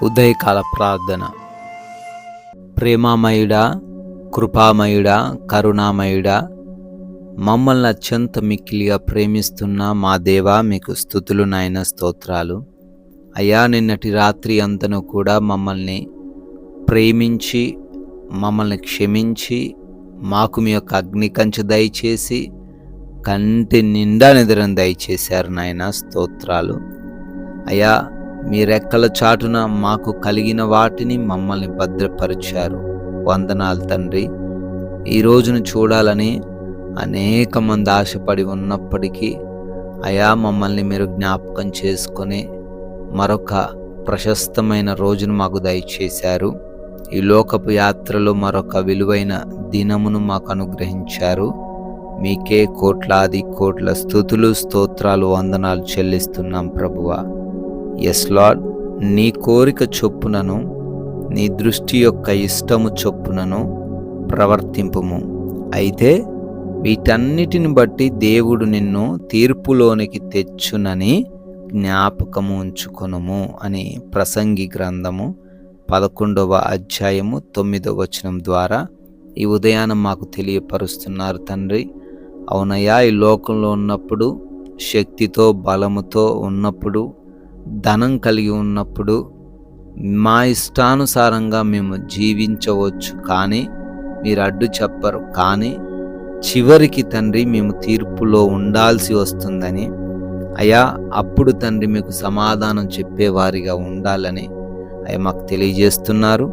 ఉదయకాల ప్రార్థన. ప్రేమామయుడా, కృపామయుడా, కరుణామయుడా, మమ్మల్ని అత్యంత మిక్కిలిగా ప్రేమిస్తున్న మా దేవా, మీకు స్తుతులు నాయన, స్తోత్రాలు అయ్యా. నిన్నటి రాత్రి అంతను కూడా మమ్మల్ని ప్రేమించి, మమ్మల్ని క్షమించి, మాకు మీ యొక్క అగ్ని కంచె దయచేసి, కంటి నిండా నిద్రను దయచేశారు నాయన, స్తోత్రాలు అయ్యా. మీ రెక్కల చాటున మాకు కలిగిన వాటిని మమ్మల్ని భద్రపరిచారు. వందనాలు తండ్రి. ఈ రోజును చూడాలని అనేక మంది ఆశపడి ఉన్నప్పటికీ అయా, మమ్మల్ని మీరు జ్ఞాపకం చేసుకొని మరొక ప్రశస్తమైన రోజును మాకు దయచేశారు. ఈ లోకపు యాత్రలో మరొక విలువైన దినమును మాకు అనుగ్రహించారు. మీకే కోట్లాది కోట్ల స్తుతులు, స్తోత్రాలు, వందనాలు చెల్లిస్తున్నాం ప్రభువా. ఎస్ లార్డ్, నీ కోరిక చొప్పునను, నీ దృష్టి యొక్క ఇష్టము చొప్పునను ప్రవర్తింపుము. అయితే వీటన్నిటిని బట్టి దేవుడు నిన్ను తీర్పులోనికి తెచ్చునని జ్ఞాపకము ఉంచుకొనుము అని ప్రసంగి గ్రంథము 11వ అధ్యాయము 9వ వచనం ద్వారా ఈ ఉదయాన మాకు తెలియపరుస్తున్నారు తండ్రి. అవునయ్యా, ఈ లోకంలో ఉన్నప్పుడు, శక్తితో బలముతో ఉన్నప్పుడు, ధనం కలిగి ఉన్నప్పుడు మా ఇష్టానుసారంగా మేము జీవించవచ్చు, కానీ మీరు అడ్డు చెప్పరు. కానీ చివరికి తండ్రి మేము తీర్పులో ఉండాల్సి వస్తుందని అయ్యా, అప్పుడు తండ్రి మీకు సమాధానం చెప్పేవారిగా ఉండాలని అయ్యా మాకు తెలియజేస్తున్నారు.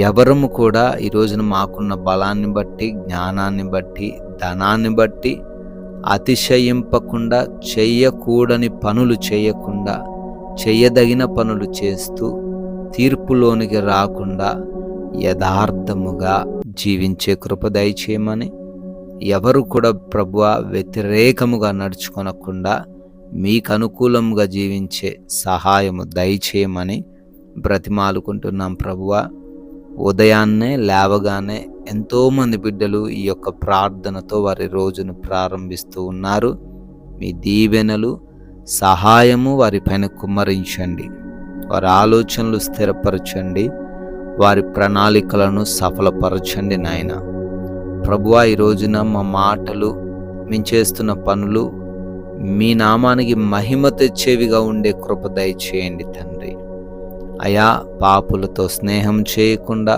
ఎవరము కూడా ఈ రోజున మాకున్న బలాన్ని బట్టి, జ్ఞానాన్ని బట్టి, ధనాన్ని బట్టి అతిశయింపకుండా, చెయ్యకూడని పనులు చేయకుండా, చెయ్యదగిన పనులు చేస్తూ తీర్పులోనికి రాకుండా యథార్థముగా జీవించే కృప దయచేయమని, ఎవరు కూడా ప్రభువా వ్యతిరేకముగా నడుచుకొనకుండా మీకు అనుకూలంగా జీవించే సహాయము దయచేయమని బ్రతిమాలుకుంటున్నాం ప్రభువా. ఉదయాన్నే లేవగానే ఎంతోమంది బిడ్డలు ఈ యొక్క ప్రార్థనతో వారి రోజును ప్రారంభిస్తూ ఉన్నారు. మీ దీవెనలు, సహాయము వారిపైన కుమ్మరించండి. వారి ఆలోచనలు స్థిరపరచండి. వారి ప్రణాళికలను సఫలపరచండి నాయన. ప్రభువా, ఈ రోజున మా మాటలు, మేము చేస్తున్న పనులు మీ నామానికి మహిమ తెచ్చేవిగా ఉండే కృప దయచేయండి తండ్రి. అయా, పాపులతో స్నేహం చేయకుండా,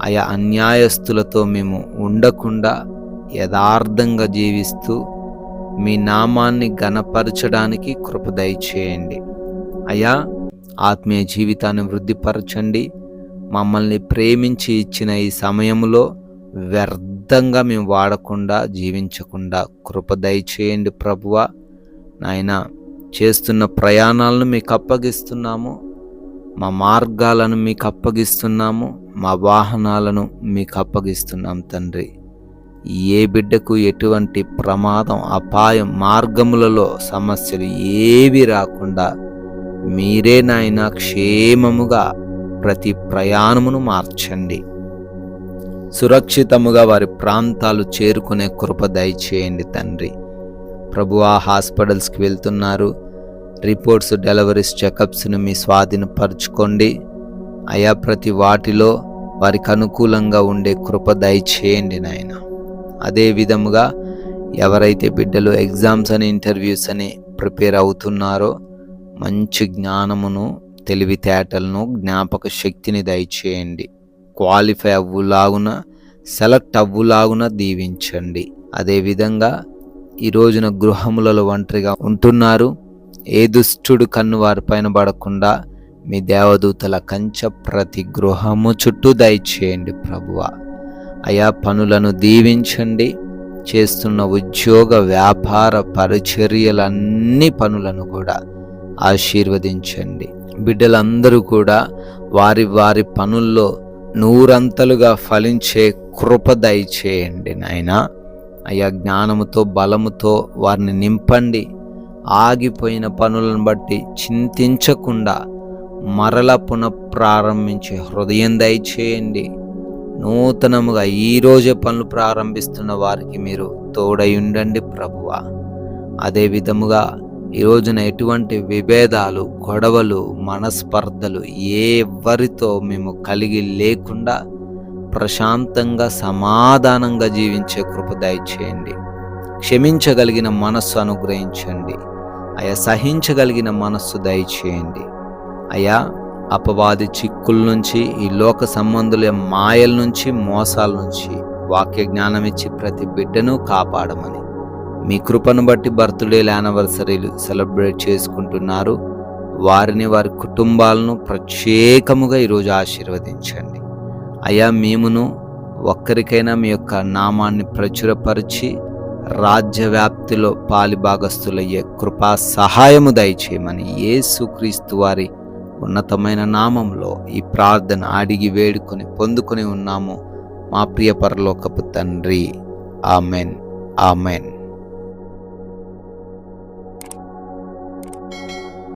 అయా అన్యాయస్తులతో మేము ఉండకుండా యథార్థంగా జీవిస్తూ మీ నామాన్ని ఘనపరచడానికి కృప దయచేయండి. అయా, ఆత్మీయ జీవితాన్ని వృద్ధిపరచండి. మమ్మల్ని ప్రేమించి ఇచ్చిన ఈ సమయంలో వ్యర్థంగా మేము వాడకుండా, జీవించకుండా కృప దయచేయండి ప్రభువా. నాయన, చేస్తున్న ప్రయాణాలను మీకు అప్పగిస్తున్నాము. మా మార్గాలను మీకు అప్పగిస్తున్నాము. మా వాహనాలను మీకు అప్పగిస్తున్నాం తండ్రి. ఏ బిడ్డకు ఎటువంటి ప్రమాదం, అపాయం, మార్గములలో సమస్యలు ఏవి రాకుండా మీరే నాయన క్షేమముగా ప్రతి ప్రయాణమును మార్చండి. సురక్షితముగా వారి ప్రాంతాలు చేరుకునే కృప దయచేయండి తండ్రి. ప్రభువా, హాస్పిటల్స్కి వెళ్తున్నారు. రిపోర్ట్స్, డెలివరీస్, చెకప్స్ను మీ స్వాధీనపరచుకోండి అయా. ప్రతి వాటిలో వారికి అనుకూలంగా ఉండే కృప దయచేయండి నాయన. అదే విధముగా ఎవరైతే బిడ్డలు ఎగ్జామ్స్ అని, ఇంటర్వ్యూస్ అని ప్రిపేర్ అవుతున్నారో మంచి జ్ఞానమును, తెలివితేటలను, జ్ఞాపక శక్తిని దయచేయండి. క్వాలిఫై అవ్వులాగున, సెలెక్ట్ అవ్వులాగున దీవించండి. అదేవిధంగా ఈ రోజున గృహములలో ఒంటరిగా ఉంటున్నారు. ఏ దుష్టుడు కన్ను వారిపైన పడకుండా మీ దేవదూతల కంచె ప్రతి గృహము చుట్టూ దయచేయండి ప్రభువా. అయా, పనులను దీవించండి. చేస్తున్న ఉద్యోగ, వ్యాపార, పరిచర్యలన్నీ పనులను కూడా ఆశీర్వదించండి. బిడ్డలందరూ కూడా వారి వారి పనుల్లో నూరంతలుగా ఫలించే కృప దయచేయండి నాయనా. అయా, జ్ఞానముతో, బలముతో వారిని నింపండి. ఆగిపోయిన పనులను బట్టి చింతించకుండా మరల పునఃప్రారంభించే హృదయం దయచేయండి. నూతనముగా ఈరోజే పనులు ప్రారంభిస్తున్న వారికి మీరు తోడై ఉండండి ప్రభువా. అదే విధముగా ఈ రోజున ఎటువంటి విభేదాలు, గొడవలు, మనస్పర్ధలు ఎవరితో మేము కలిగి లేకుండా ప్రశాంతంగా, సమాధానంగా జీవించే కృప దయచేయండి. క్షమించగలిగిన మనస్సు అనుగ్రహించండి అయ్యా. సహించగలిగిన మనస్సు దయచేయండి అయ్యా. అపవాది చిక్కుల నుంచి, ఈ లోక సంబంధుల మాయల నుంచి, మోసాల నుంచి వాక్య జ్ఞానం ఇచ్చి ప్రతి బిడ్డను కాపాడమని, మీ కృపను బట్టి బర్త్డే యానివర్సరీలు సెలబ్రేట్ చేసుకుంటున్నారు వారిని, వారి కుటుంబాలను ప్రత్యేకముగా ఈరోజు ఆశీర్వదించండి అయ్యా. మేమును ఒక్కరికైనా మీ యొక్క నామాన్ని ప్రచురపరిచి రాజ్య వ్యాప్తిలో పాలిభాగస్తులయ్యే కృపా సహాయము దయచేయమని యేసుక్రీస్తు వారి ఉన్నతమైన నామంలో ఈ ప్రార్థన అడిగి వేడుకొని పొందుకొని ఉన్నాము మా ప్రియ పరలోకపు తండ్రి. Amen, amen.